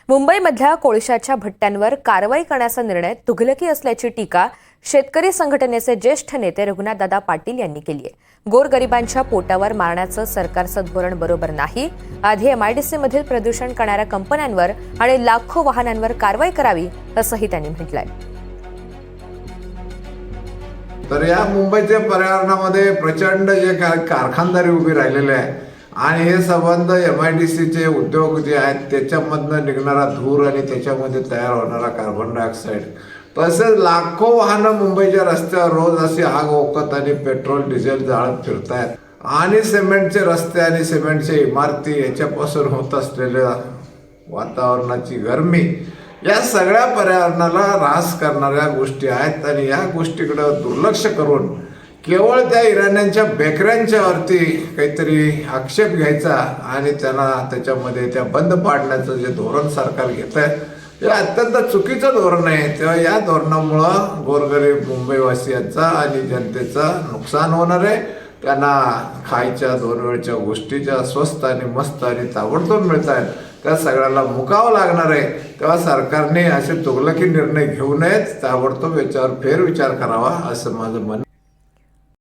मुंबईमधल्या कोळशाच्या भट्ट्यांवर कारवाई करण्याचा निर्णय तुघलकी असल्याची टीका शेतकरी संघटनेचे ज्येष्ठ नेते रघुनाथदादा पाटील यांनी केली आहे. गोरगरिबांच्या पोटावर मारण्याचं सरकारचं धोरण बरोबर नाही. आधी एमआयडीसीमधील प्रदूषण करणाऱ्या कंपन्यांवर आणि लाखो वाहनांवर कारवाई करावी असंही त्यांनी म्हटलंय. तर या मुंबईच्या पर्यावरणामध्ये प्रचंड जे कारखानदारी उभी राहिलेले आहे आणि हे संबंध MIDCचे उद्योग जे आहेत त्याच्यामधनं निघणारा धूर आणि त्याच्यामध्ये तयार होणारा कार्बन डायऑक्साईड, तसेच लाखो वाहनं मुंबईच्या रस्त्यावर रोज अशी आग ओकत आणि पेट्रोल डिझेल जाळत फिरतायत आणि सिमेंटचे रस्ते आणि सिमेंटच्या इमारती याच्यापासून होत असलेल्या वातावरणाची गरमी, या सगळ्या पर्यावरणाला ऱ्हास करणाऱ्या गोष्टी आहेत. आणि या गोष्टीकडे दुर्लक्ष करून केवळ त्या इराण्यांच्या बेकऱ्यांच्या वरती काहीतरी आक्षेप घ्यायचा आणि त्यांना त्याच्यामध्ये त्या बंद पाडण्याचं जे धोरण सरकार घेत आहे हे अत्यंत चुकीचं धोरण आहे. तेव्हा या धोरणामुळं गोरगरीब मुंबईवासियांचा आणि जनतेचं नुकसान होणार आहे. त्यांना खायच्या 2 वेळच्या गोष्टी ज्या स्वस्त आणि मस्त आणि ताबडतोब मिळत आहेत त्या सगळ्याला मुकावं लागणार आहे. तेव्हा सरकारने असे तुघलकी निर्णय घेऊ नयेत, ताबडतोब याच्यावर फेरविचार करावा असं माझं म्हणणं.